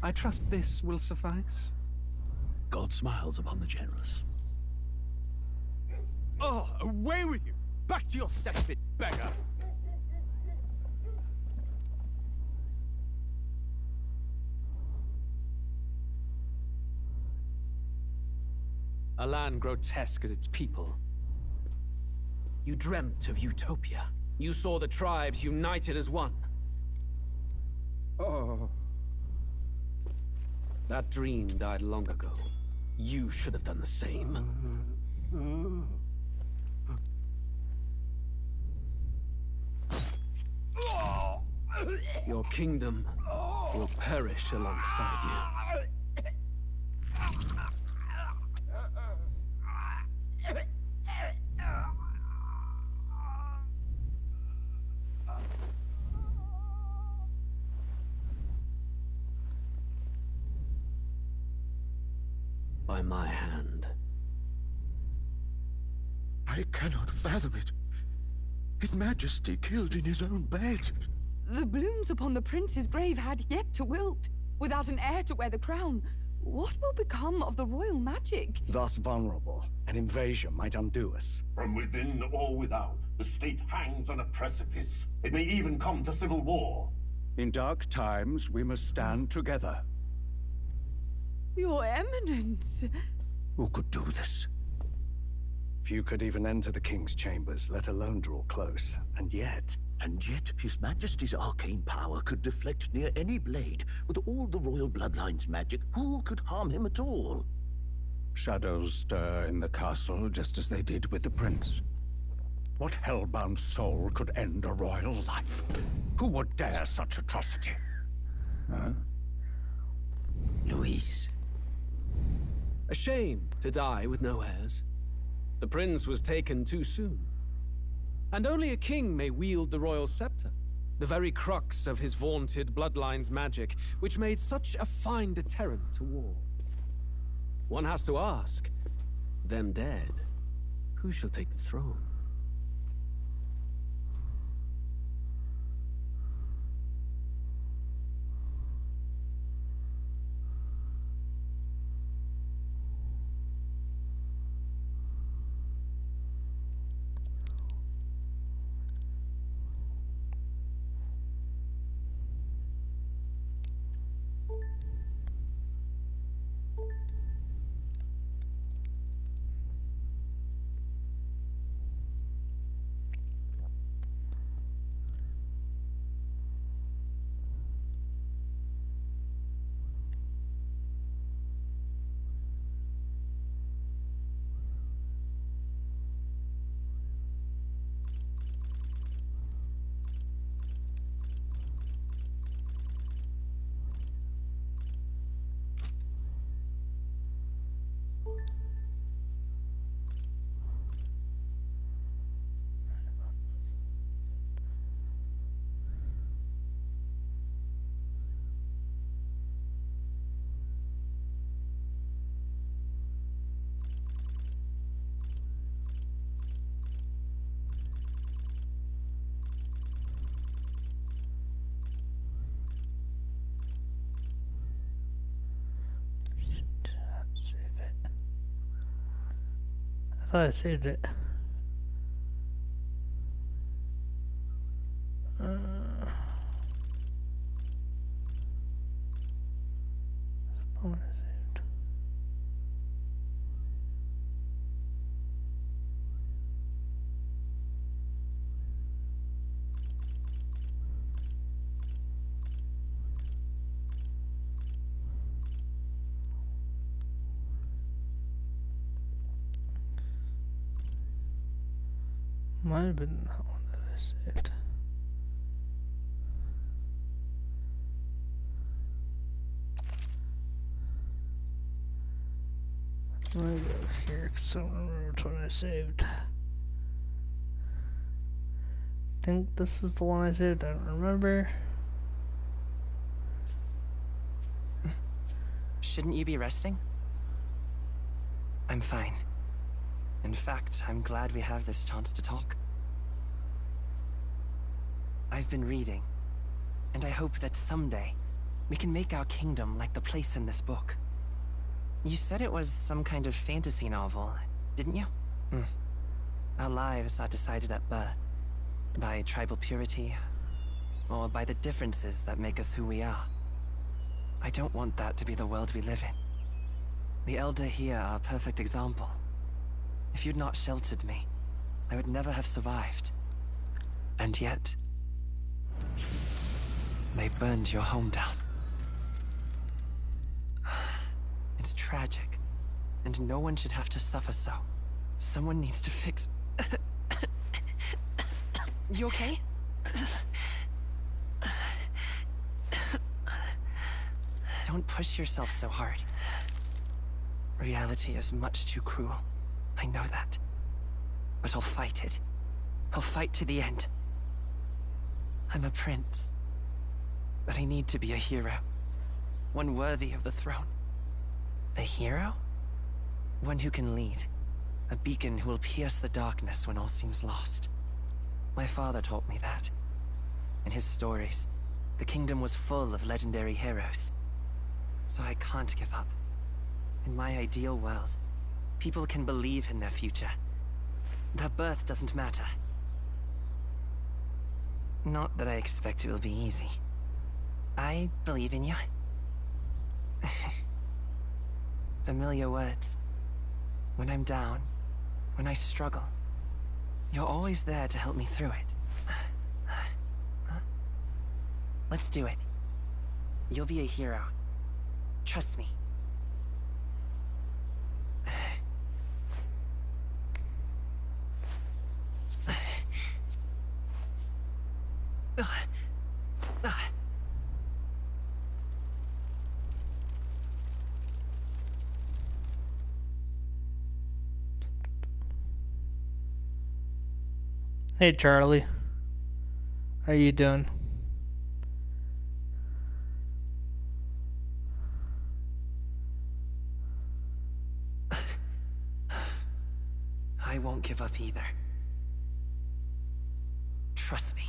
I trust this will suffice. God smiles upon the generous. Oh, away with you! Back to your cesspit, beggar! A land grotesque as its people. You dreamt of utopia. You saw the tribes united as one. Oh. That dream died long ago. You should have done the same. Your kingdom will perish alongside you. By my hand. I cannot fathom it. His Majesty killed in his own bed. The blooms upon the prince's grave had yet to wilt. Without an heir to wear the crown, what will become of the royal magic? Thus vulnerable, an invasion might undo us. From within or without, the state hangs on a precipice. It may even come to civil war. In dark times, we must stand together. Your Eminence! Who could do this? Few could even enter the king's chambers, let alone draw close. And yet, His Majesty's arcane power could deflect near any blade. With all the royal bloodline's magic, who could harm him at all? Shadows stir in the castle just as they did with the prince. What hellbound soul could end a royal life? Who would dare such atrocity? Huh? Luis. A shame to die with no heirs. The prince was taken too soon. And only a king may wield the royal scepter, the very crux of his vaunted bloodline's magic, which made such a fine deterrent to war. One has to ask, them dead, who shall take the throne? I thought I saved it. Thought I saved. Might have been that one that I saved. I'm gonna go here because I don't remember which one I saved. I think this is the one I saved, I don't remember. Shouldn't you be resting? I'm fine. In fact, I'm glad we have this chance to talk. I've been reading, and I hope that someday we can make our kingdom like the place in this book. You said it was some kind of fantasy novel, didn't you? Our lives are decided at birth, by tribal purity, or by the differences that make us who we are. I don't want that to be the world we live in. The Elder here are a perfect example. If you'd not sheltered me, I would never have survived. And yet, they burned your home down. It's tragic, and no one should have to suffer so. Someone needs to fix... You okay? Don't push yourself so hard. Reality is much too cruel. I know that. But I'll fight it. I'll fight to the end. I'm a prince. But I need to be a hero. One worthy of the throne. A hero? One who can lead. A beacon who will pierce the darkness when all seems lost. My father taught me that. In his stories, the kingdom was full of legendary heroes. So I can't give up. In my ideal world, people can believe in their future. Their birth doesn't matter. Not that I expect it will be easy. I believe in you. Familiar words. When I'm down, when I struggle, you're always there to help me through it. Let's do it. You'll be a hero. Trust me. Hey Charlie, how you doing? I won't give up either. Trust me.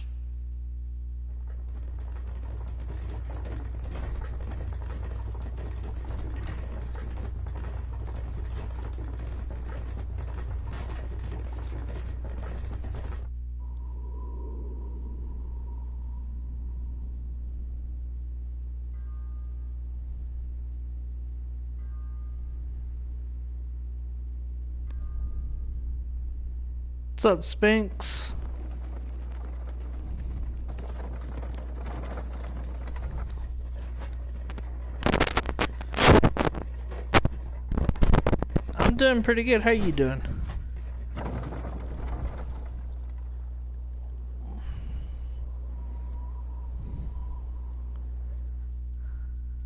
What's up, Spinks? I'm doing pretty good. How you doing?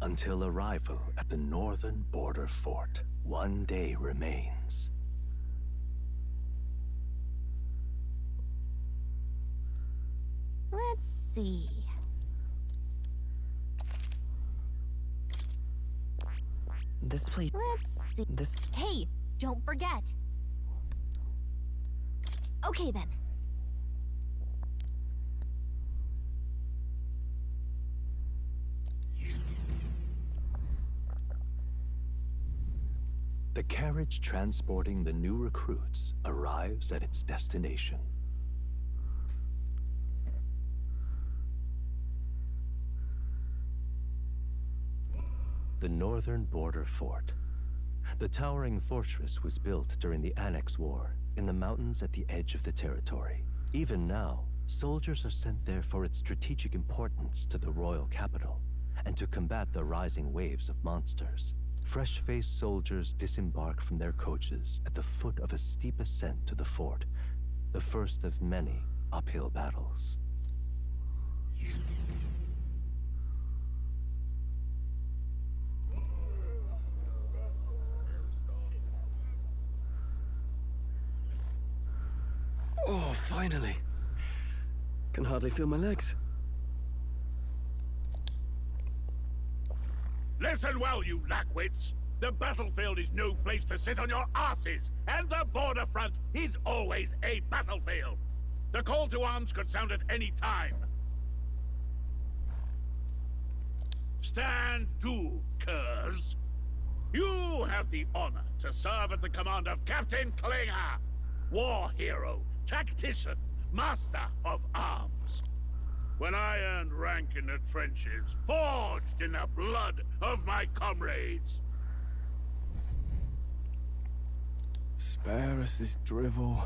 Until arrival at the northern border fort, one day remains. Let's see. This place... Let's see. This... Hey, don't forget. Okay then. The carriage transporting the new recruits arrives at its destination. The northern border fort. The towering fortress was built during the Annex War in the mountains at the edge of the territory. Even now, soldiers are sent there for its strategic importance to the royal capital and to combat the rising waves of monsters. Fresh-faced soldiers disembark from their coaches at the foot of a steep ascent to the fort, the first of many uphill battles. Oh, finally. Can hardly feel my legs. Listen well, you lackwits. The battlefield is no place to sit on your asses, and the border front is always a battlefield. The call to arms could sound at any time. Stand to, curs. You have the honor to serve at the command of Captain Klinger, war hero, tactician, master of arms. When I earned rank in the trenches, forged in the blood of my comrades. Spare us this drivel.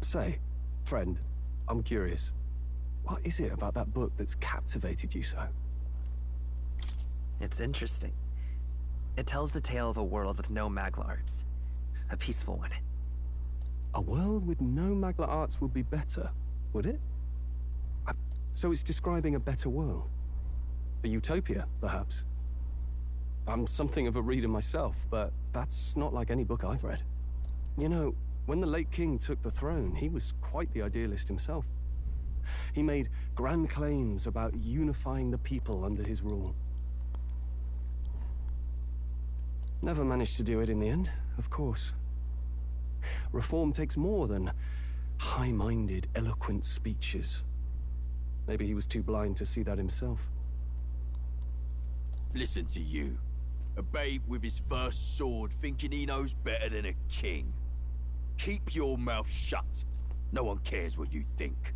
Say, friend, I'm curious. What is it about that book that's captivated you so? It's interesting. It tells the tale of a world with no Magla arts. A peaceful one. A world with no Magla arts would be better, would it? So it's describing a better world? A utopia, perhaps? I'm something of a reader myself, but that's not like any book I've read. You know, when the late king took the throne, he was quite the idealist himself. He made grand claims about unifying the people under his rule. Never managed to do it in the end, of course. Reform takes more than high-minded, eloquent speeches. Maybe he was too blind to see that himself. Listen to you. A babe with his first sword thinking he knows better than a king. Keep your mouth shut. No one cares what you think.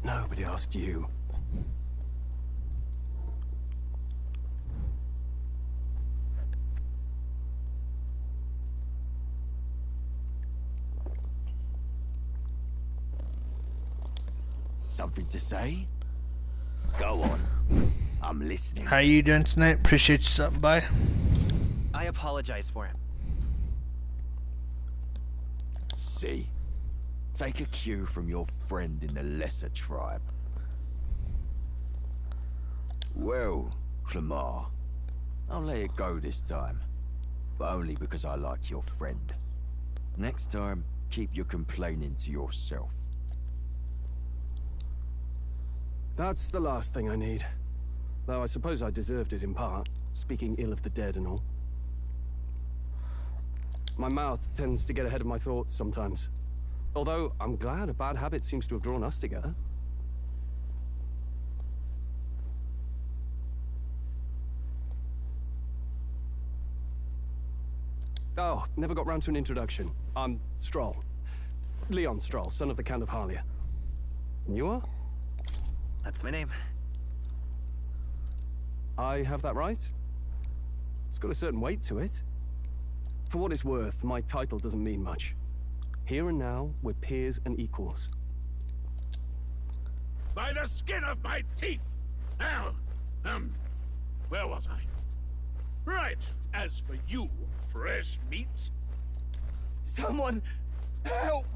Nobody asked you. Something to say? Go on. I'm listening. How you doing tonight? Appreciate you stopping by. I apologize for him. See? Take a cue from your friend in the lesser tribe. Well, Clemar, I'll let it go this time. But only because I like your friend. Next time, keep your complaining to yourself. That's the last thing I need. Though I suppose I deserved it in part, speaking ill of the dead and all. My mouth tends to get ahead of my thoughts sometimes. Although, I'm glad a bad habit seems to have drawn us together. Oh, never got round to an introduction. I'm Stroll. Leon Stroll, son of the Count of Harlia. And you are? That's my name. I have that right? It's got a certain weight to it. For what it's worth, my title doesn't mean much. Here and now, we're peers and equals. By the skin of my teeth! Now, where was I? Right, as for you, fresh meat... Someone, help!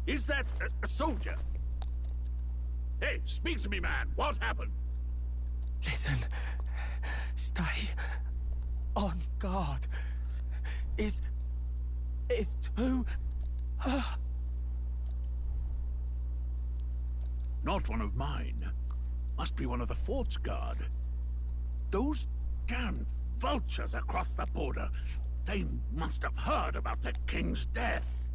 Is that a soldier? Hey, speak to me, man. What happened? Listen. Stay on guard. It's too... Not one of mine. Must be one of the fort's guard. Those damn vultures across the border. They must have heard about the king's death.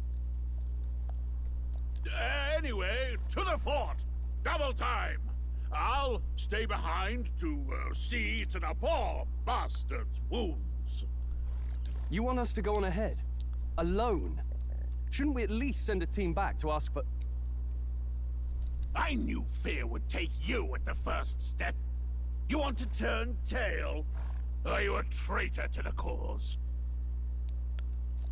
Anyway, to the fort. Double time. I'll stay behind to see to the poor bastard's wounds. You want us to go on ahead? Alone? Shouldn't we at least send a team back to ask for... I knew fear would take you at the first step. You want to turn tail? Are you a traitor to the cause?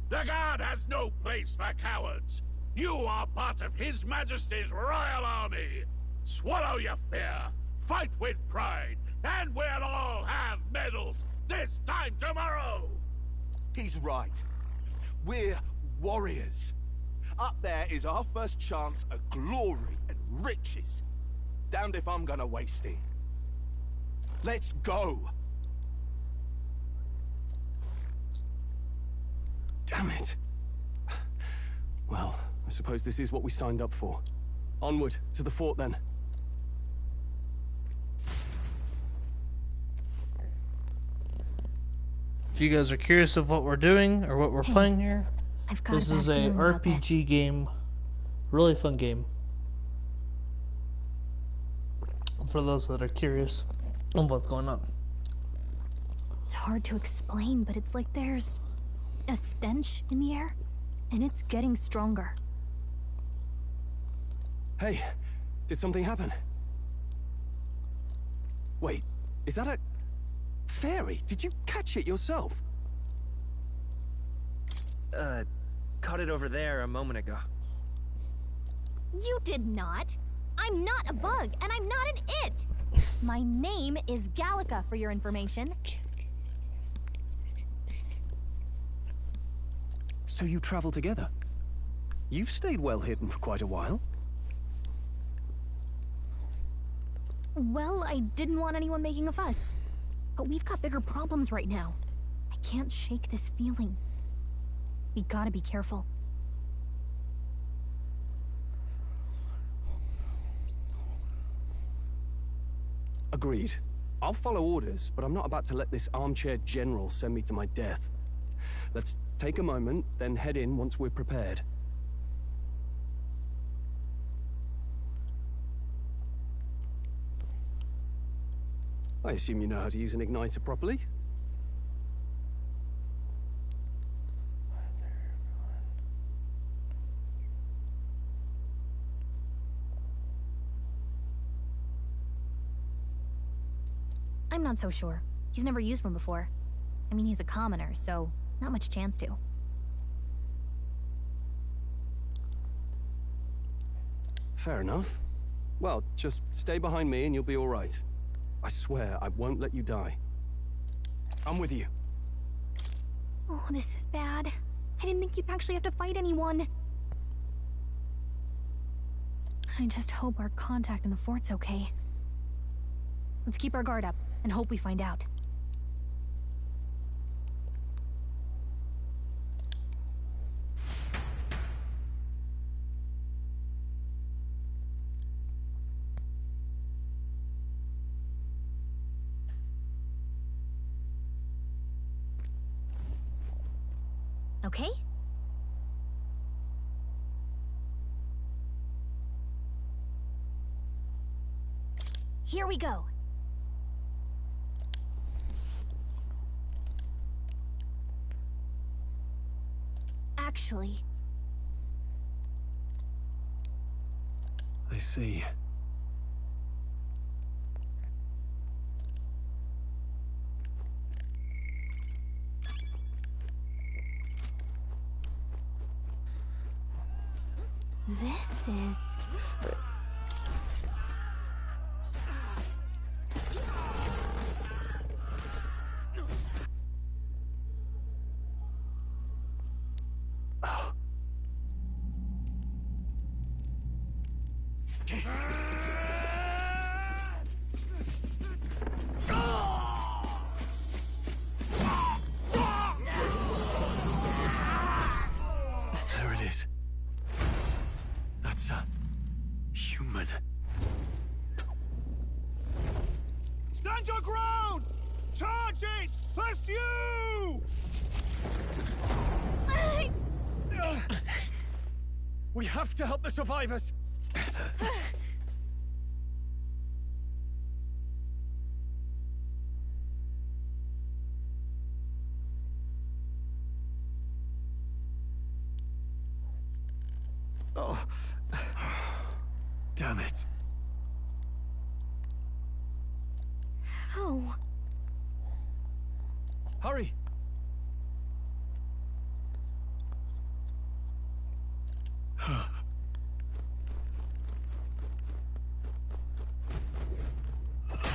The Guard has no place for cowards. You are part of His Majesty's Royal Army. Swallow your fear, fight with pride, and we'll all have medals this time tomorrow! He's right. We're warriors. Up there is our first chance at glory and riches. Damned if I'm gonna waste it. Let's go! Damn it. Well, I suppose this is what we signed up for. Onward, to the fort then. If you guys are curious of what we're doing or what we're playing here, this is a RPG game. Really fun game. For those that are curious of what's going on. It's hard to explain, but it's like there's a stench in the air, and it's getting stronger. Hey, did something happen? Wait, is that a fairy? Did you catch it yourself? Caught it over there a moment ago. You did not. I'm not a bug, and I'm not an it. My name is Gallica, for your information. So you travel together? You've stayed well hidden for quite a while. Well, I didn't want anyone making a fuss. But we've got bigger problems right now. I can't shake this feeling. We gotta be careful. Agreed. I'll follow orders, but I'm not about to let this armchair general send me to my death. Let's take a moment, then head in once we're prepared. I assume you know how to use an igniter properly? I'm not so sure. He's never used one before. I mean, he's a commoner, so not much chance to. Fair enough. Well, just stay behind me and you'll be all right. I swear I won't let you die. I'm with you. Oh, this is bad. I didn't think you'd actually have to fight anyone. I just hope our contact in the fort's okay. Let's keep our guard up and hope we find out. Okay? Here we go. Actually, I see. this is... There it is. That's a human. Stand your ground! Charge it! Pursue! We have to help the survivors! Oh. Damn it. How? Hurry!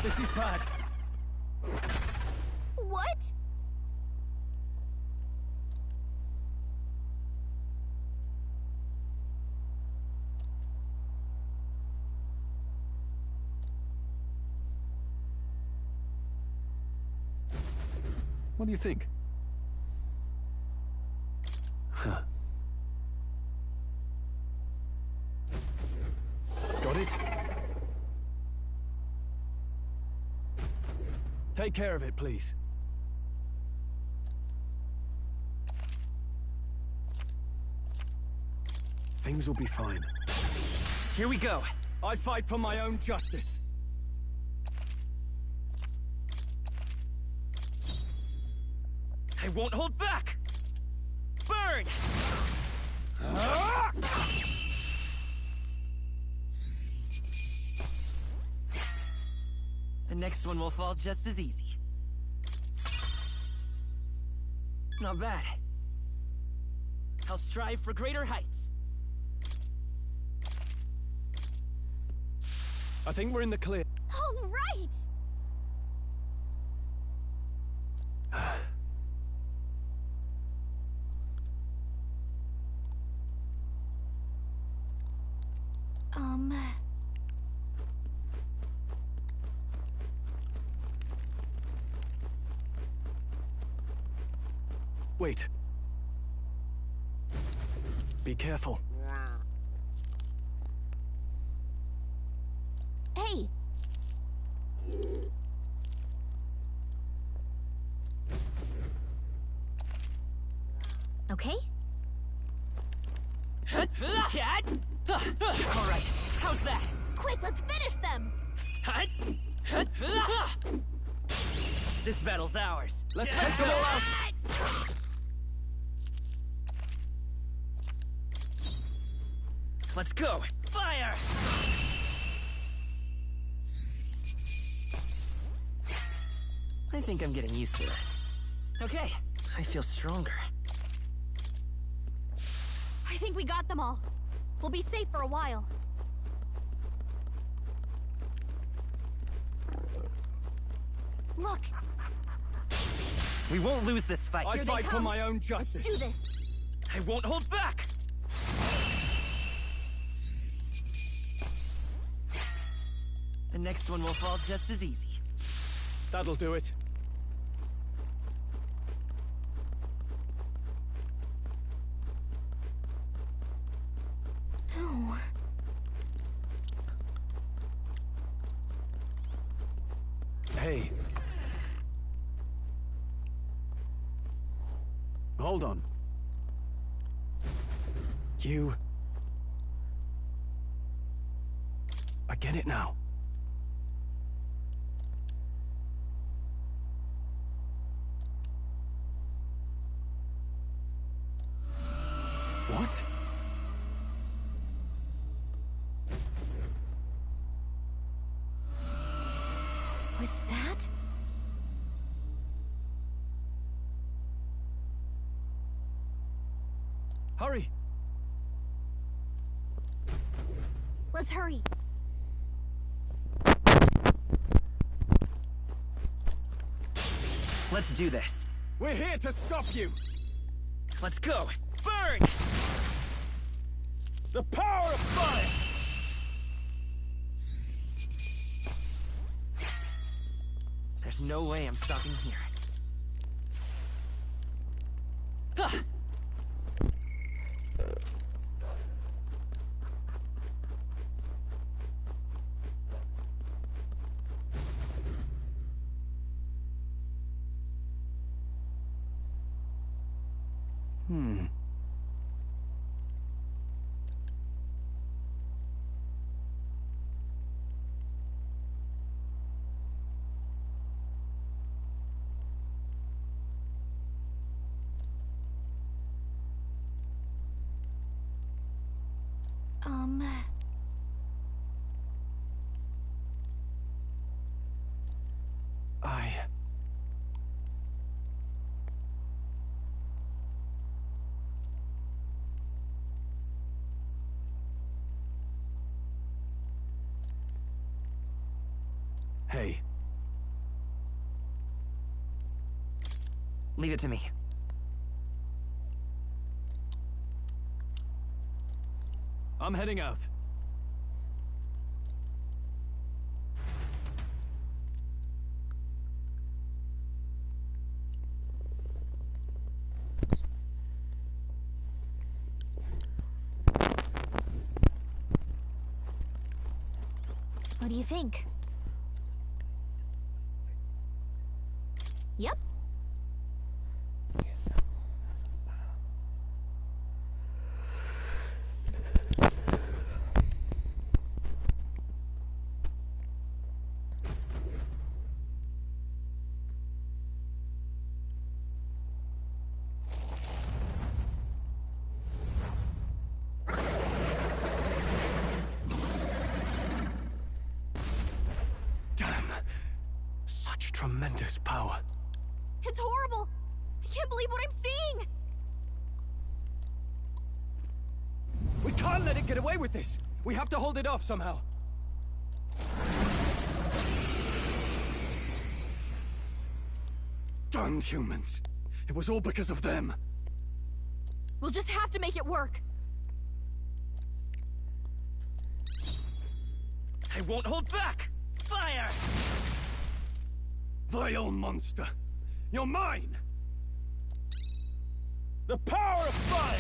This is bad. What? What do you think? Huh. it. Take care of it, please. Things will be fine. Here we go. I fight for my own justice. I won't hold back! Burn! The next one will fall just as easy. Not bad. I'll strive for greater heights. I think we're in the clear. All right! Wait. Be careful. Hey! Okay? All right, how's that? Quick, let's finish them! This battle's ours. Let's take them all out! Let's go! Fire! I think I'm getting used to this. Okay, I feel stronger. I think we got them all. We'll be safe for a while. Look! We won't lose this fight. I fight for my own justice. Let's do this! I won't hold back! The next one will fall just as easy. That'll do it. No. Hey. Hold on. You... I get it now. What? Was that? Hurry! Let's hurry. Let's do this. We're here to stop you! Let's go! Burn! The power of fire! There's no way I'm stopping here. Huh. Hey. Leave it to me. I'm heading out. What do you think? Yep. Tremendous power. It's horrible! I can't believe what I'm seeing! We can't let it get away with this! We have to hold it off somehow. Darned humans. It was all because of them. We'll just have to make it work. I won't hold back! Fire! Vile monster! You're mine! The power of fire!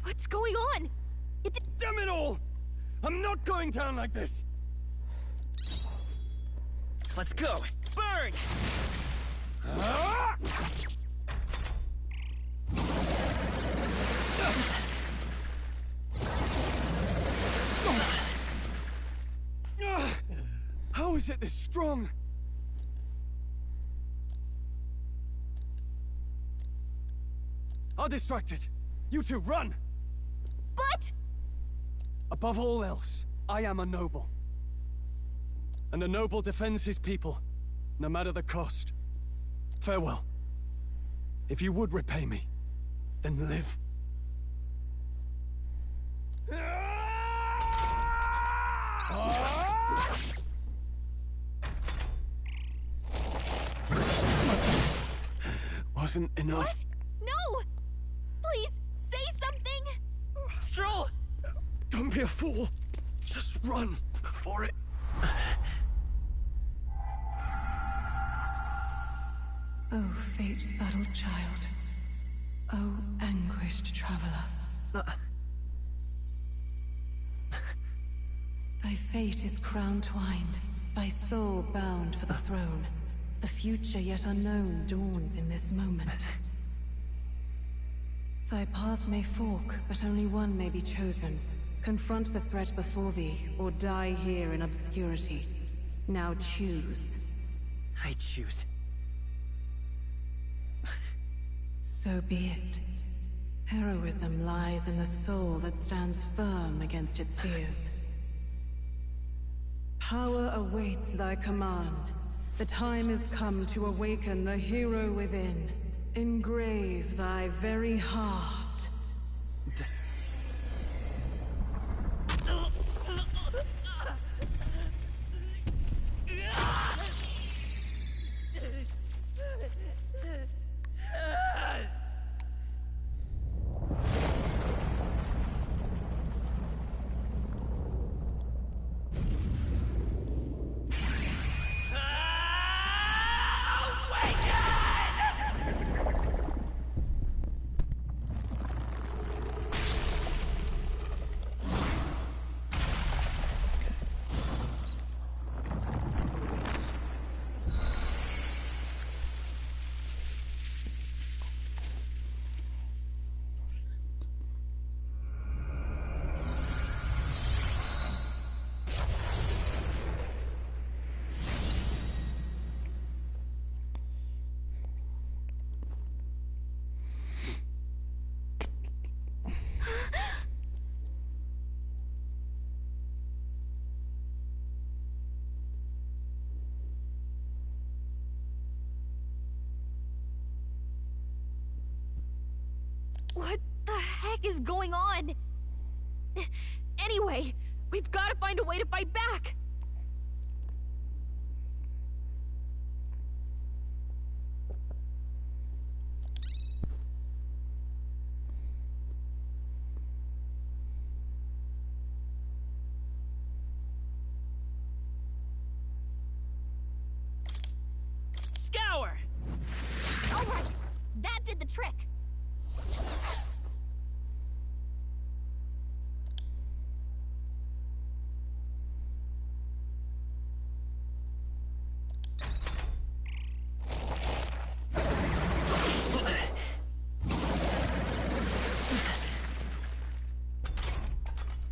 What's going on? Damn it all! I'm not going down like this! Let's go! Burn! How is it this strong? I'll distract it. You two, run! But... Above all else, I am a noble. And a noble defends his people, no matter the cost. Farewell. If you would repay me, then live. Wasn't enough. What? No! Please, say something! Stroll! Don't be a fool. Just run for it. Oh, fate-saddled child. Oh, anguished traveler. Thy fate is crown-twined, thy soul bound for the throne. The future yet unknown dawns in this moment. Thy path may fork, but only one may be chosen. Confront the threat before thee, or die here in obscurity. Now choose. I choose. So be it. Heroism lies in the soul that stands firm against its fears. Power awaits thy command. The time is come to awaken the hero within. Engrave thy very heart. What the heck is going on? Anyway, we've got to find a way to fight back! Scour! All right, did the trick.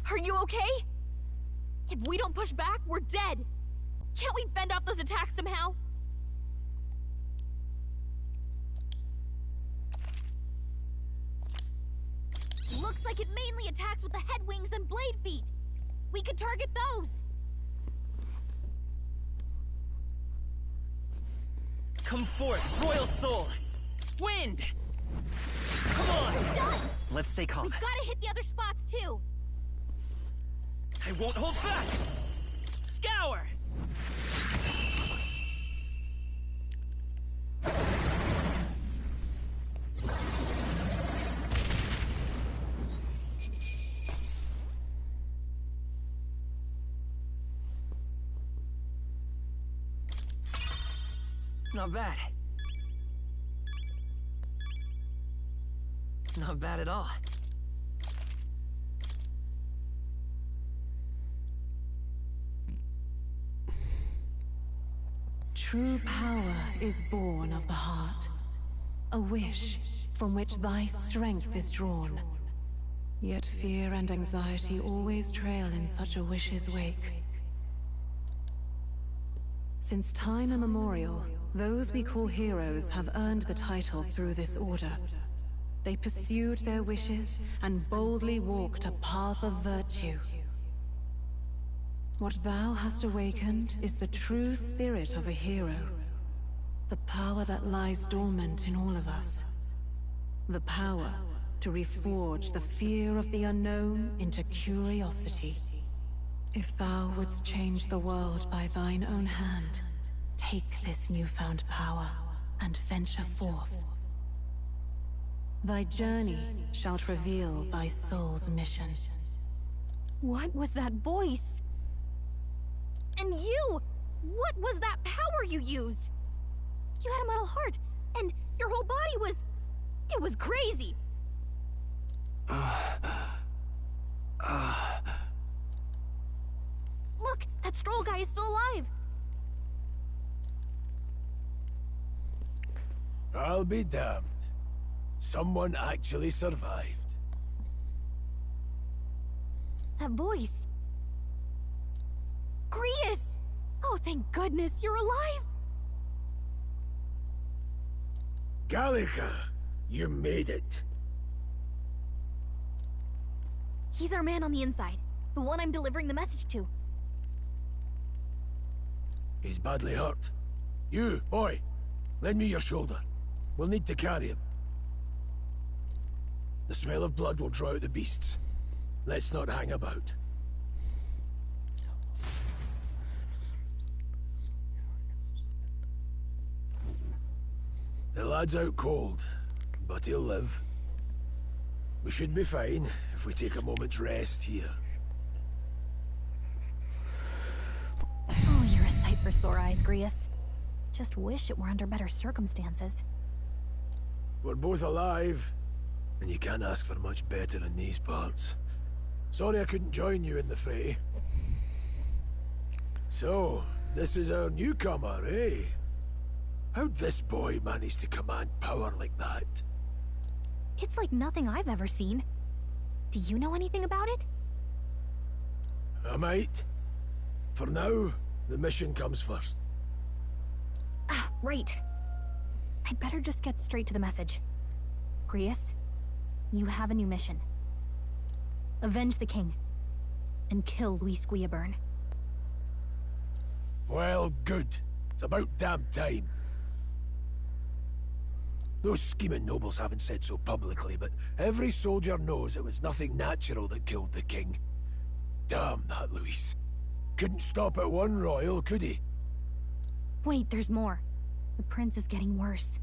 Are you okay? If we don't push back, we're dead. Can't we fend off those attacks somehow? Looks like it mainly attacks with the head wings and blade feet. We could target those. Come forth, Royal Soul! Wind! Come on! Done! Let's stay calm. We've gotta hit the other spots too. I won't hold back! Scour! Not bad. Not bad at all. True power is born of the heart, a wish from which thy strength is drawn. Yet fear and anxiety always trail in such a wish's wake. Since time immemorial, those we call heroes have earned the title through this order. They pursued their wishes and boldly walked a path of virtue. What thou hast awakened is the true spirit of a hero. The power that lies dormant in all of us. The power to reforge the fear of the unknown into curiosity. If thou wouldst change the world by thine own hand, take this newfound power and venture forth. Thy journey shalt reveal thy soul's mission. What was that voice? And you! What was that power you used? You had a metal heart, and your whole body was... it was crazy! Look! That Stroll guy is still alive! I'll be damned. Someone actually survived. That voice... Grius! Oh, thank goodness you're alive! Gallica, you made it. He's our man on the inside. The one I'm delivering the message to. He's badly hurt. You, boy, lend me your shoulder. We'll need to carry him. The smell of blood will draw out the beasts. Let's not hang about. The lad's out cold, but he'll live. We should be fine if we take a moment's rest here. Oh, you're a sight for sore eyes, Grius. Just wish it were under better circumstances. We're both alive, and you can't ask for much better in these parts. Sorry I couldn't join you in the fray. So, this is our newcomer, eh? How'd this boy manage to command power like that? It's like nothing I've ever seen. Do you know anything about it? I might. For now, the mission comes first. Ah, right. I'd better just get straight to the message. Grius, you have a new mission. Avenge the king, and kill Luis Guillaburn. Well, good. It's about damn time. Those scheming nobles haven't said so publicly, but every soldier knows it was nothing natural that killed the king. Damn that Luis. Couldn't stop at one royal, could he? Wait, there's more. The prince is getting worse.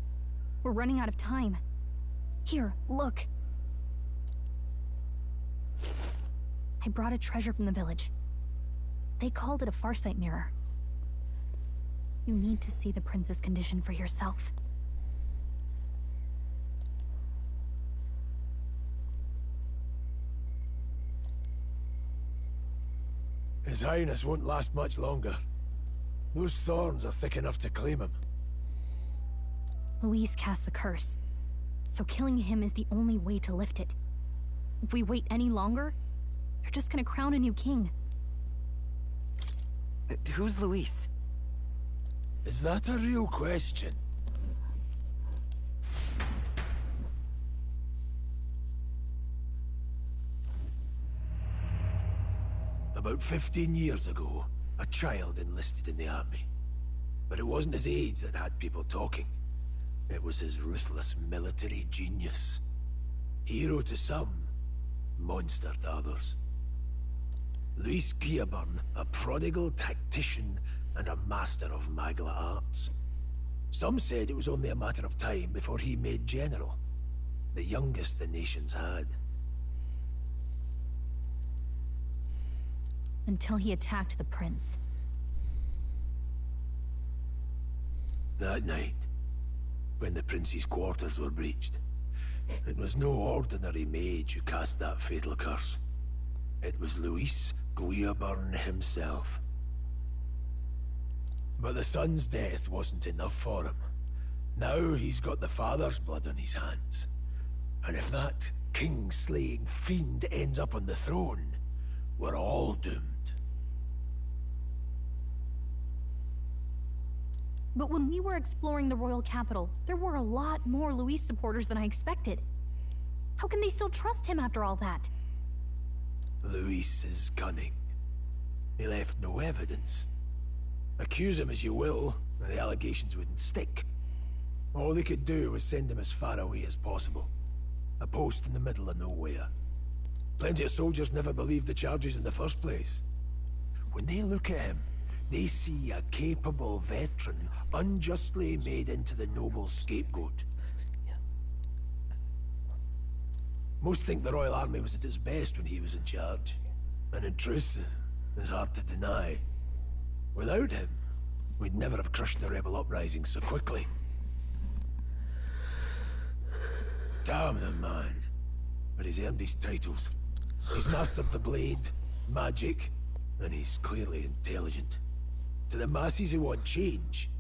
We're running out of time. Here, look. I brought a treasure from the village. They called it a farsight mirror. You need to see the prince's condition for yourself. His Highness won't last much longer. Those thorns are thick enough to claim him. Luis cast the curse, so killing him is the only way to lift it. If we wait any longer, they're just gonna crown a new king. Who's Luis? Is that a real question? About 15 years ago, a child enlisted in the army. But it wasn't his age that had people talking. It was his ruthless military genius. Hero to some, monster to others. Luis Guillaburn, a prodigal tactician and a master of Magla arts. Some said it was only a matter of time before he made general, the youngest the nations had. Until he attacked the prince. That night, when the prince's quarters were breached, it was no ordinary mage who cast that fatal curse. It was Luis Guillaburn himself. But the son's death wasn't enough for him. Now he's got the father's blood on his hands. And if that king-slaying fiend ends up on the throne, we're all doomed. But when we were exploring the royal capital, there were a lot more Luis supporters than I expected. How can they still trust him after all that? Luis is cunning. He left no evidence. Accuse him as you will, the allegations wouldn't stick. All they could do was send him as far away as possible. A post in the middle of nowhere. Plenty of soldiers never believed the charges in the first place. When they look at him, they see a capable veteran unjustly made into the noble scapegoat. Most think the Royal Army was at its best when he was in charge. And in truth, it's hard to deny. Without him, we'd never have crushed the rebel uprising so quickly. Damn the man. But he's earned his titles. He's mastered the blade, magic, and he's clearly intelligent. To the masses who want change,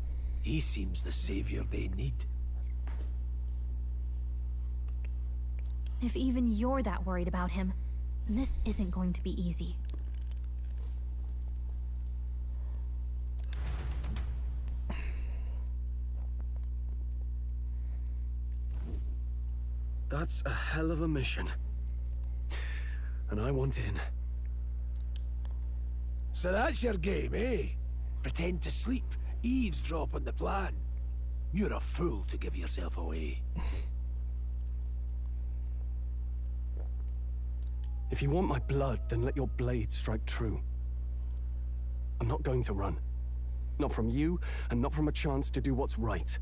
he seems the savior they need. If even you're that worried about him, then this isn't going to be easy. That's a hell of a mission. And I want in. So that's your game, eh? Pretend to sleep, eavesdrop on the plan. You're a fool to give yourself away. If you want my blood, then let your blade strike true. I'm not going to run. Not from you, and not from a chance to do what's right.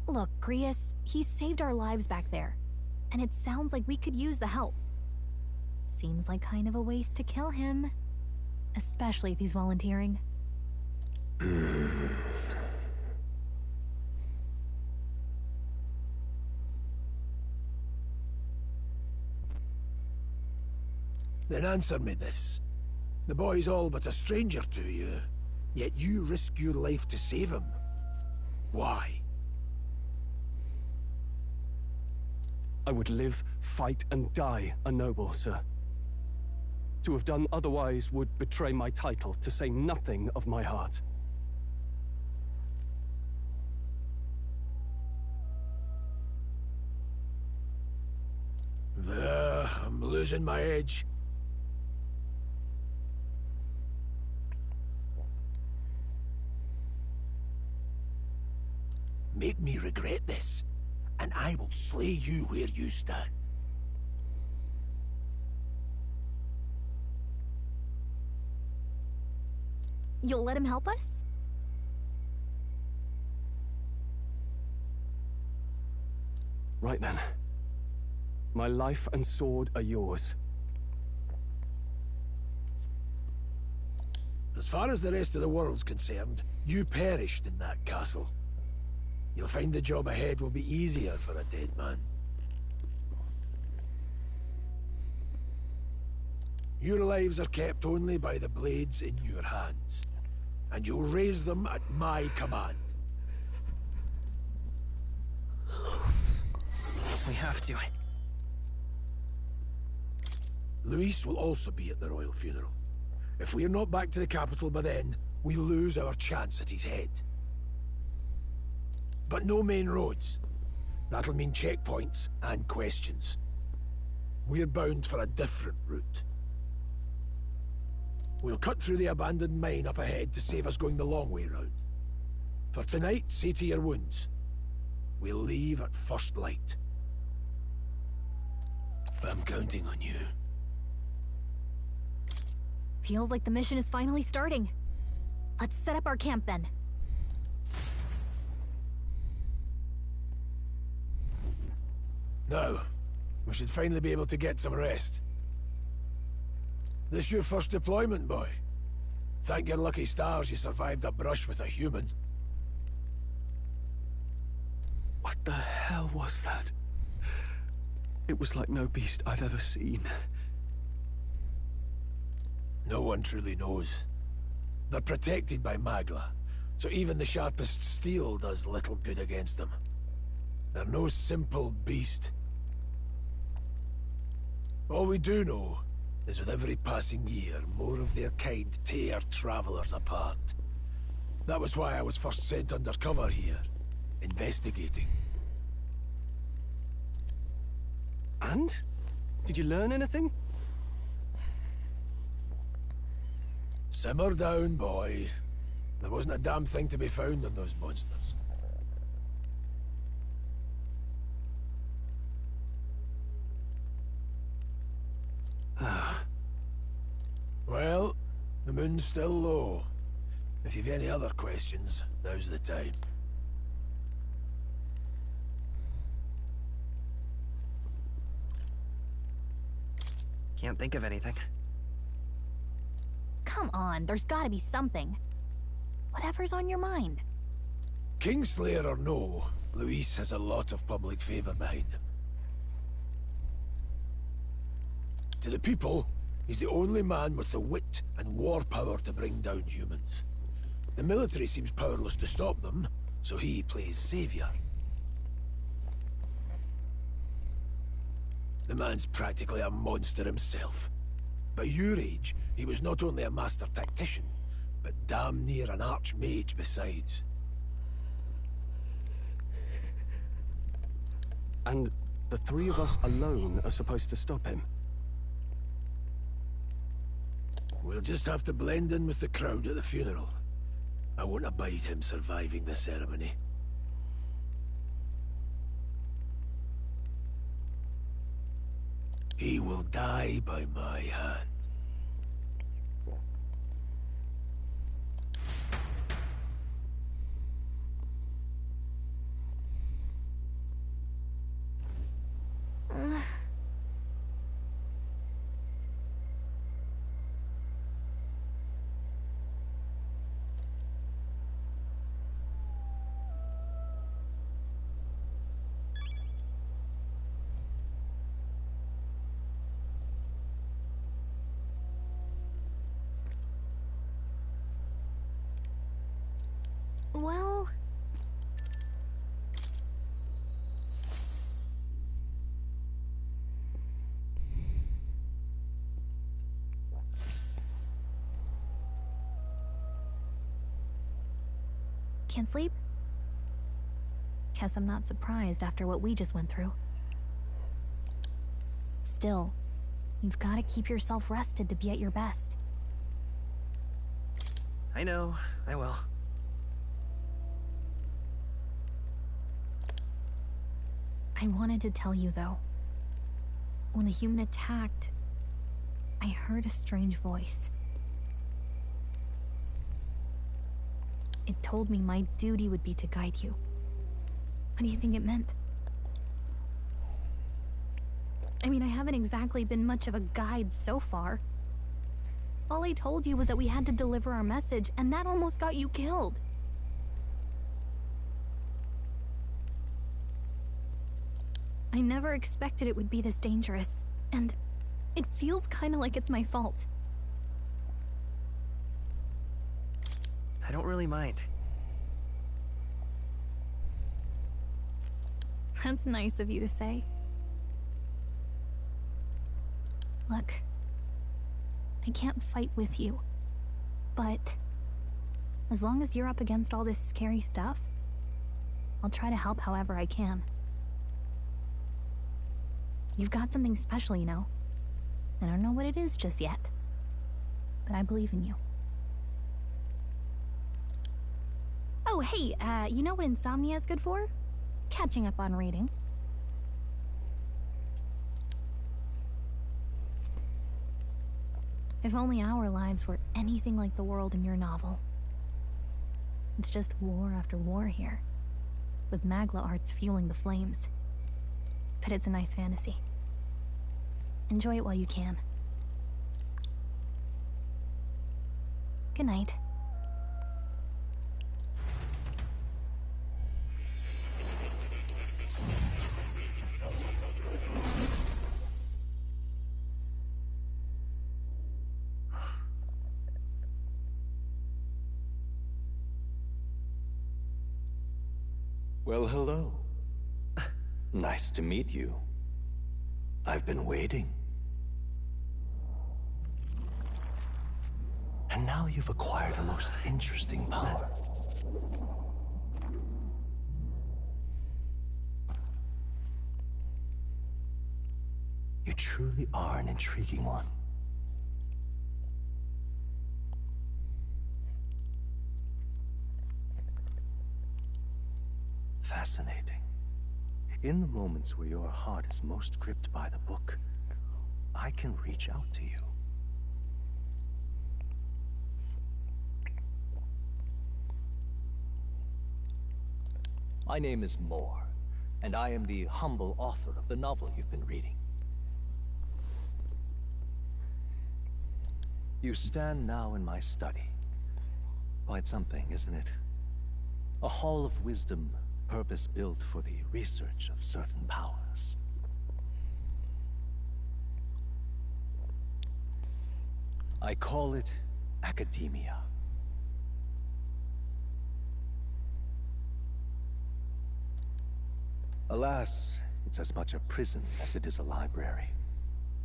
Look, Grius, he saved our lives back there. And it sounds like we could use the help. Seems like kind of a waste to kill him. Especially if he's volunteering. Then answer me this. The boy's all but a stranger to you, yet you risk your life to save him. Why? I would live, fight, and die a noble, sir. To have done otherwise would betray my title, to say nothing of my heart. I'm losing my edge. Make me regret this, and I will slay you where you stand. You'll let him help us? Right then. My life and sword are yours. As far as the rest of the world's concerned, you perished in that castle. You'll find the job ahead will be easier for a dead man. Your lives are kept only by the blades in your hands, and you'll raise them at my command. We have to. Luis will also be at the royal funeral. If we are not back to the capital by then, we lose our chance at his head. But no main roads. That'll mean checkpoints and questions. We're bound for a different route. We'll cut through the abandoned mine up ahead to save us going the long way round. For tonight, see to your wounds. We'll leave at first light. I'm counting on you. Feels like the mission is finally starting. Let's set up our camp then. Now, we should finally be able to get some rest. This your first deployment, boy? Thank your lucky stars you survived a brush with a human. What the hell was that? It was like no beast I've ever seen. No one truly knows. They're protected by Magla, so even the sharpest steel does little good against them. They're no simple beast. All we do know is with every passing year, more of their kind tear travelers apart. That was why I was first sent undercover here, investigating. And? Did you learn anything? Simmer down, boy. There wasn't a damn thing to be found on those monsters. Well, the moon's still low. If you've any other questions, now's the time. Can't think of anything. Come on, there's gotta be something. Whatever's on your mind. Kingslayer or no, Luis has a lot of public favor behind him. To the people, he's the only man with the wit and war power to bring down humans. The military seems powerless to stop them, so he plays savior. The man's practically a monster himself. By your age, he was not only a master tactician, but damn near an archmage besides. And the three of us alone are supposed to stop him? We'll just have to blend in with the crowd at the funeral. I won't abide him surviving the ceremony. He will die by my hand. Well... Can't sleep? Guess I'm not surprised after what we just went through. Still, you've got to keep yourself rested to be at your best. I know, I will. I wanted to tell you, though. When the human attacked, I heard a strange voice. It told me my duty would be to guide you. What do you think it meant? I mean, I haven't exactly been much of a guide so far. All I told you was that we had to deliver our message, and that almost got you killed. I never expected it would be this dangerous, and It feels kind of like it's my fault. I don't really mind. That's nice of you to say. Look, I can't fight with you, but as long as you're up against all this scary stuff, I'll try to help however I can. You've got something special, you know. I don't know what it is just yet, but I believe in you. Oh, hey, you know what insomnia is good for? Catching up on reading. If only our lives were anything like the world in your novel. It's just war after war here, with Magla arts fueling the flames. But it's a nice fantasy. Enjoy it while you can. Good night. Well, hello. Nice to meet you. I've been waiting. And now you've acquired a most interesting power. You truly are an intriguing one. Fascinating. In the moments where your heart is most gripped by the book, I can reach out to you. My name is Moore, and I am the humble author of the novel you've been reading. You stand now in my study. Quite something, isn't it? A hall of wisdom, purpose-built for the research of certain powers. I call it academia. Alas, it's as much a prison as it is a library.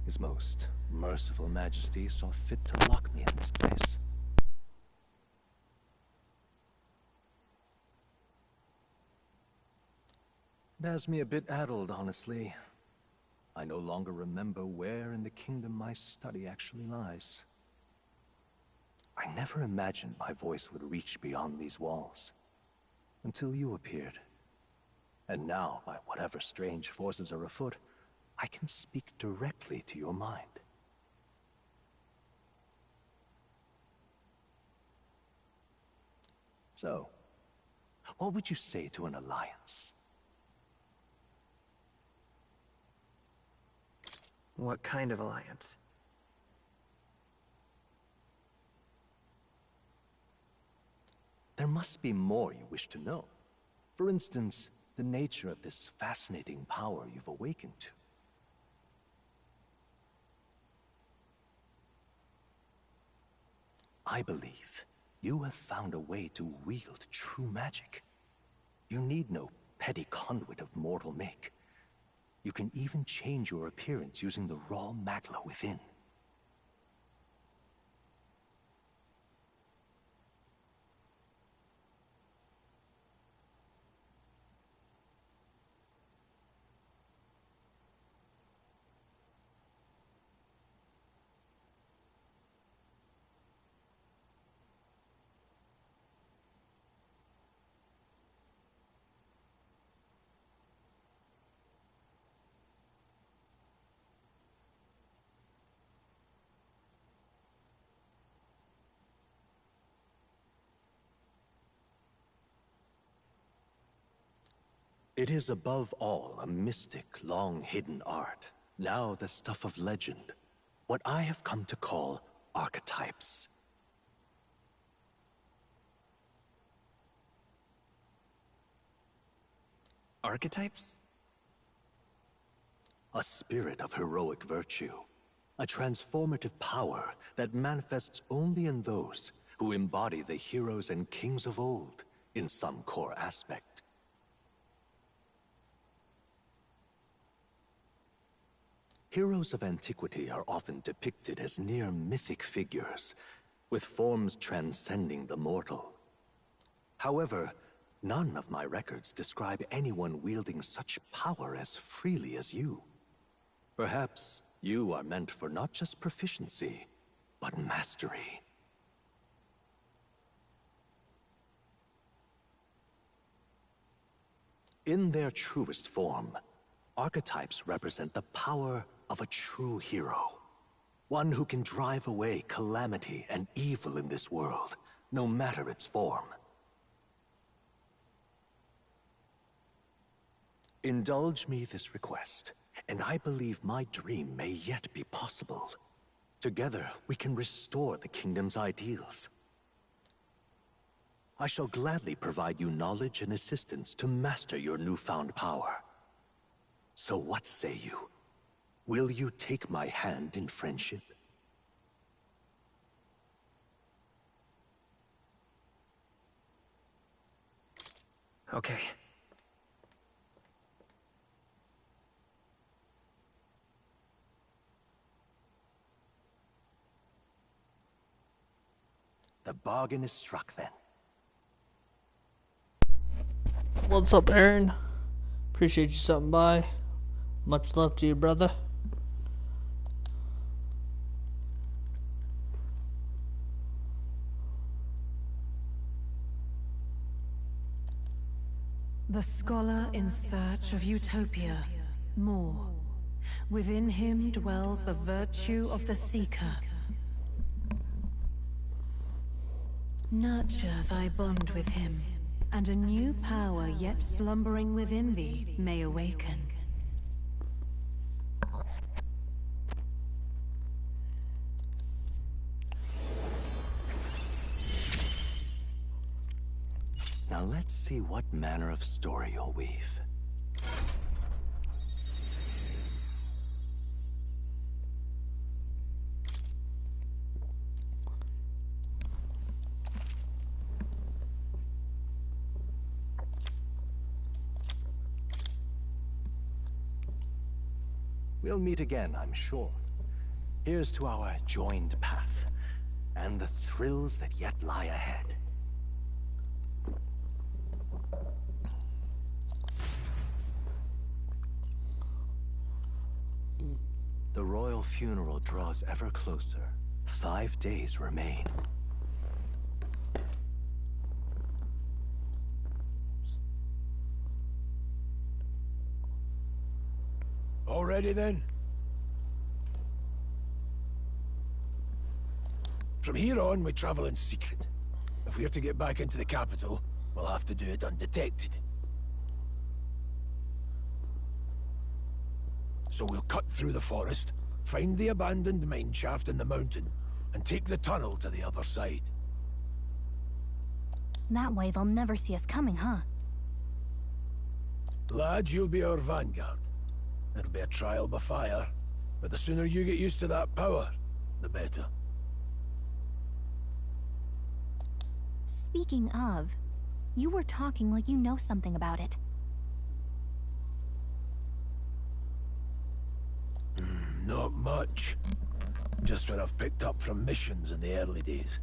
His most merciful majesty saw fit to lock me in this place. It has me a bit addled, honestly. I no longer remember where in the kingdom my study actually lies. I never imagined my voice would reach beyond these walls, until you appeared. And now, by whatever strange forces are afoot, I can speak directly to your mind. So, what would you say to an alliance? What kind of alliance? There must be more you wish to know. For instance, the nature of this fascinating power you've awakened to. I believe you have found a way to wield true magic. You need no petty conduit of mortal make. You can even change your appearance using the raw magla within. It is above all a mystic, long-hidden art, now the stuff of legend, what I have come to call archetypes. Archetypes? A spirit of heroic virtue, A transformative power that manifests only in those who embody the heroes and kings of old in some core aspect. Heroes of antiquity are often depicted as near mythic figures, with forms transcending the mortal. However, none of my records describe anyone wielding such power as freely as you. Perhaps you are meant for not just proficiency, but mastery. In their truest form, archetypes represent the power of a true hero. One who can drive away calamity and evil in this world, no matter its form. Indulge me this request, and I believe my dream may yet be possible. Together, we can restore the kingdom's ideals. I shall gladly provide you knowledge and assistance to master your newfound power. So what say you? Will you take my hand in friendship? Okay. The bargain is struck then. What's up, Aaron? Appreciate you stopping by. Much love to you, brother. The scholar in search of utopia. More. Within him dwells the virtue of the seeker. Nurture thy bond with him, and a new power yet slumbering within thee may awaken. Now let's see what manner of story you'll weave. We'll meet again, I'm sure. Here's to our joined path, and the thrills that yet lie ahead. The royal funeral draws ever closer. 5 days remain. All ready then? From here on, we travel in secret. If we are to get back into the capital, we'll have to do it undetected. So we'll cut through the forest, find the abandoned mine shaft in the mountain, and take the tunnel to the other side. That way they'll never see us coming, huh? Lad, you'll be our vanguard. It'll be a trial by fire, but the sooner you get used to that power, the better. Speaking of, you were talking like you know something about it. Not much. Just what I've picked up from missions in the early days.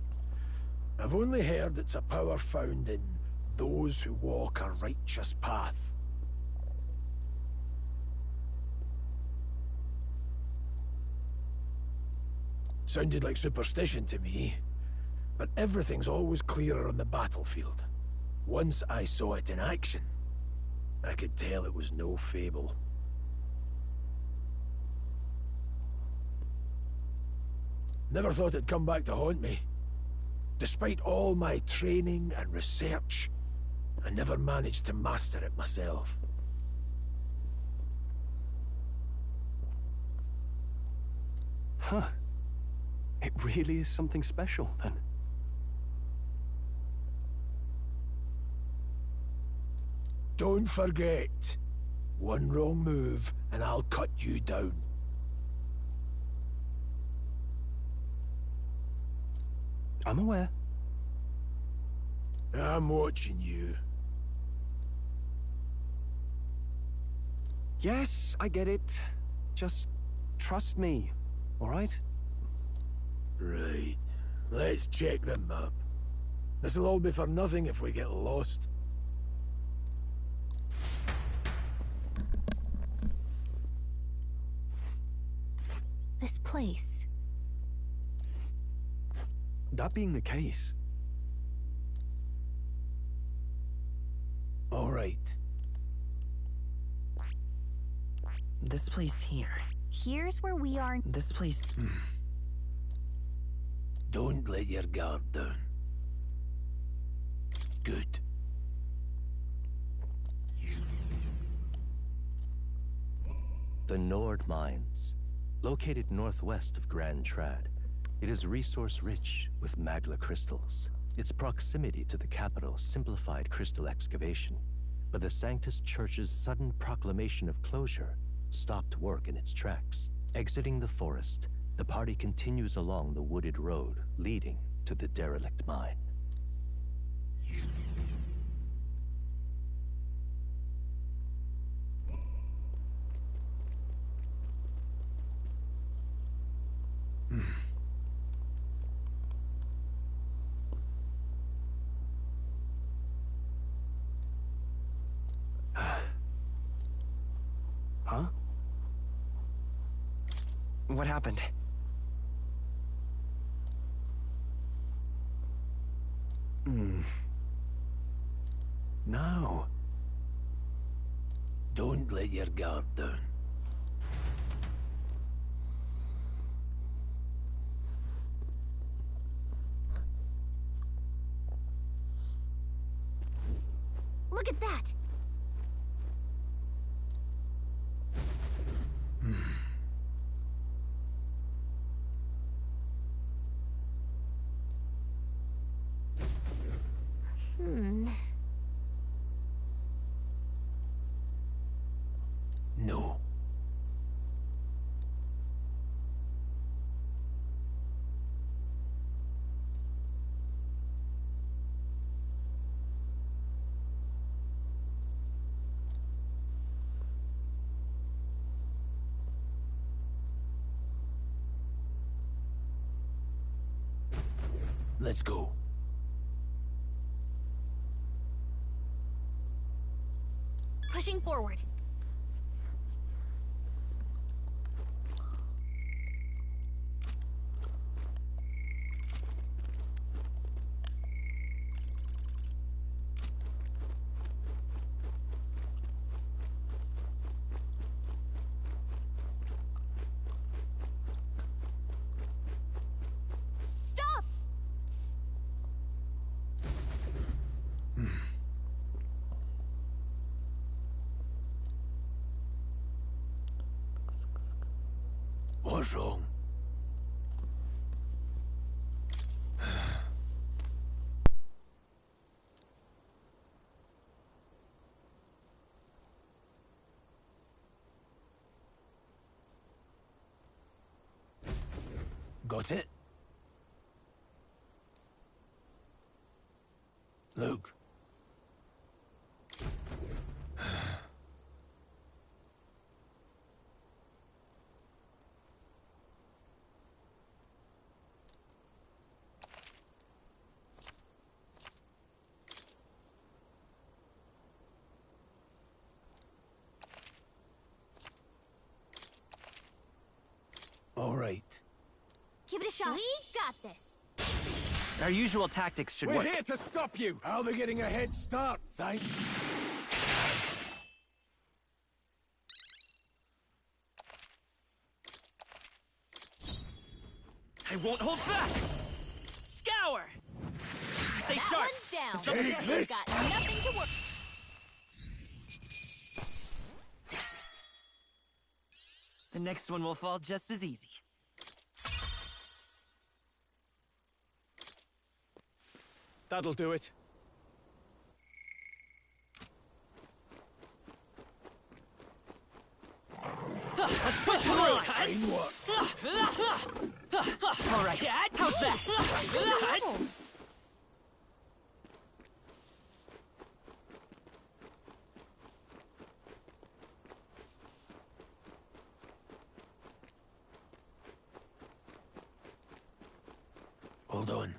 I've only heard it's a power found in those who walk a righteous path. Sounded like superstition to me, but everything's always clearer on the battlefield. Once I saw it in action, I could tell it was no fable. Never thought it'd come back to haunt me. Despite all my training and research, I never managed to master it myself. Huh. It really is something special, then. Don't forget, one wrong move and I'll cut you down. I'm aware. I'm watching you. Yes, I get it. Just trust me, all right? Right. Let's check the map. This'll all be for nothing if we get lost. This place. That being the case... All right. This place here. Here's where we are. This place... Don't let your guard down. Good. The Nord Mines. Located northwest of Grand Trad, it is resource-rich with magla crystals. Its proximity to the capital simplified crystal excavation, but the Sanctus Church's sudden proclamation of closure stopped work in its tracks. Exiting the forest, the party continues along the wooded road leading to the derelict mine. Huh? What happened? No. Don't let your guard down. Look at that! No. Let's go. Pushing forward. Stop! What's wrong? Got it? Luke. All right. Give it a shot. We got this. Our usual tactics should We're work. here to stop you! I'll be getting a head start, thanks. I won't hold back! Scour! Stay That sharp! one's down. Take We've this. got nothing to work. The next one will fall just as easy. That'll do it. Let's push through! Fine work. All right, how's How's that? Hold on.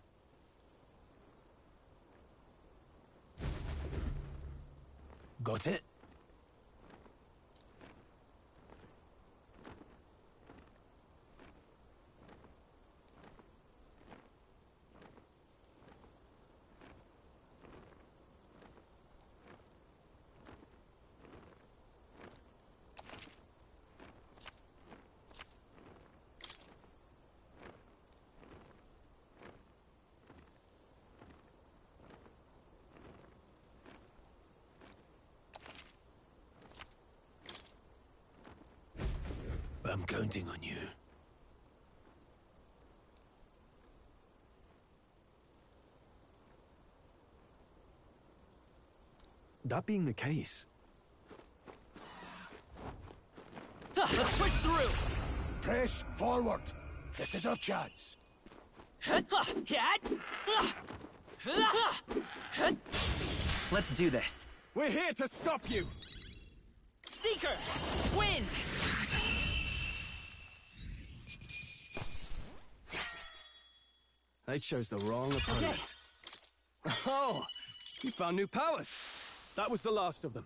Got it? I'm counting on you. That being the case... Let's push through! Press forward! This is our chance! Let's do this. We're here to stop you! Seeker! Wind! They chose the wrong opponent. Oh! You found new powers! That was the last of them.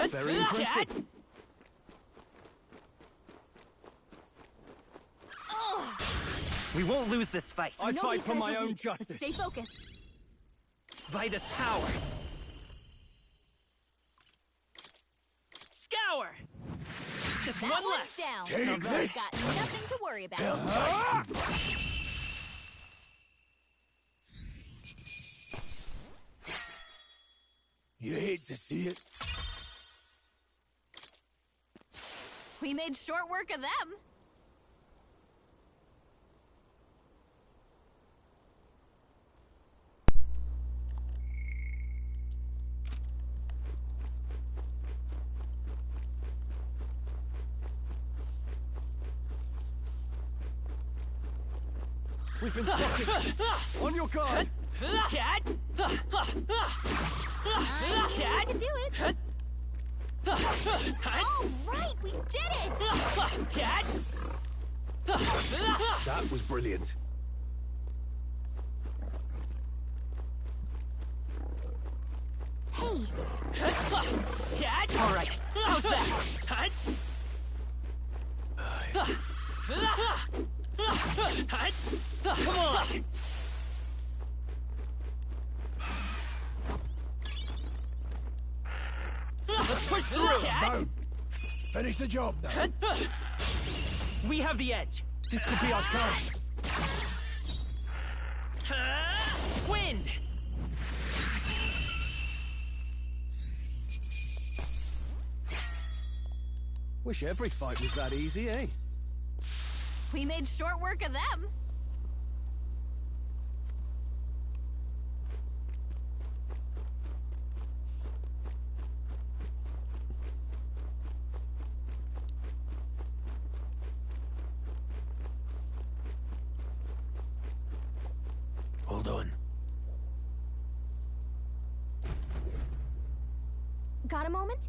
Very impressive. We won't lose this fight. I fight for my own justice. Stay focused. Vitus power. Scour. Just That one one's left. down. Take this. Got nothing to worry about. You hate to see it. We made short work of them. We've been spotted! On your guard! Cat! I can do it! All right, we did it! Cat! That was brilliant. Hey! Cat! All right, how's that? Come on! Let's push through! Down! Finish the job now. We have the edge. This could be our chance. Wind! Wish every fight was that easy, eh? We made short work of them. Hold on. Got a moment?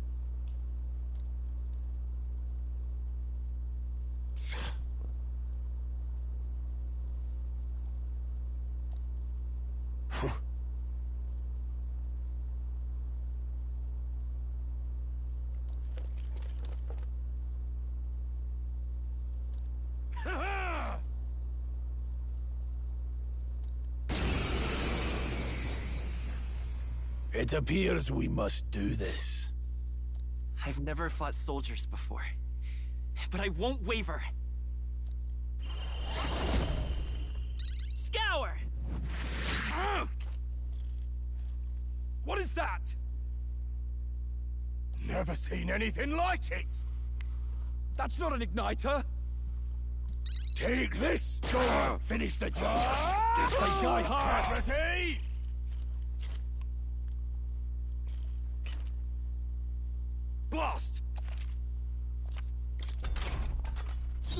It appears we must do this. I've never fought soldiers before, but I won't waver. Scour! What is that? Never seen anything like it! That's not an igniter! Take this! Go on, finish the job! They die hard! Ready? Blast!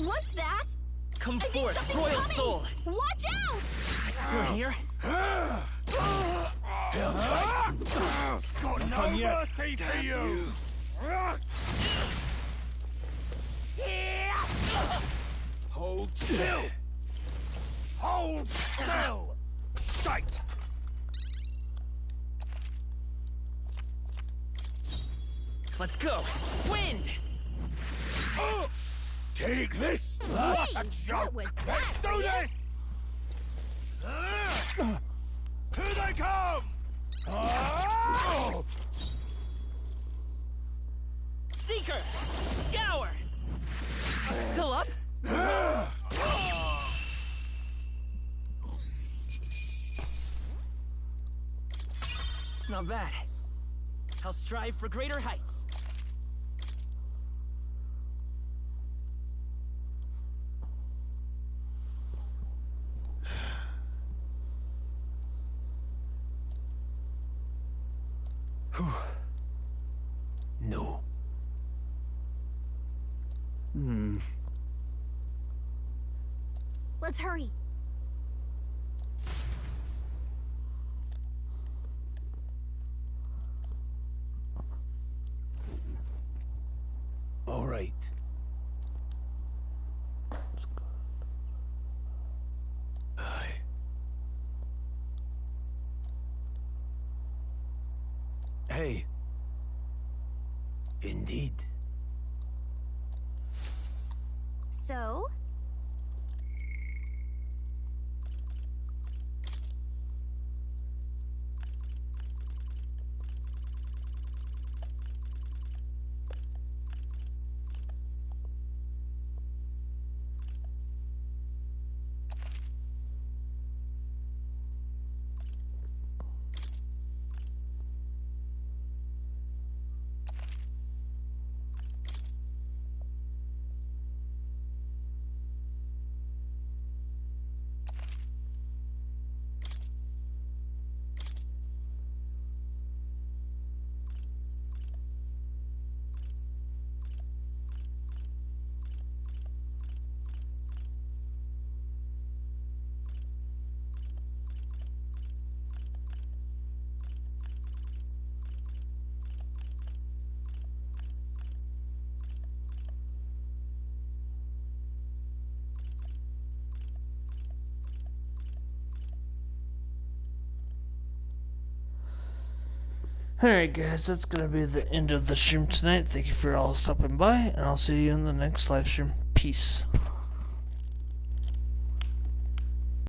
What's that? Come I think forth, something's royal coming. soul! Watch out! Still here? He'll fight you. Got no mercy for you! Hold still! Hold still! Shite! Let's go! Wind! Take this! Last joke! What was Let's that, do Rias? this! Here they come! Seeker! Scour! Still up? Not bad. I'll strive for greater heights. No. Let's hurry. All right. Aye. Hey. Indeed. So? Alright guys, that's going to be the end of the stream tonight. Thank you for all stopping by, and I'll see you in the next live stream. Peace.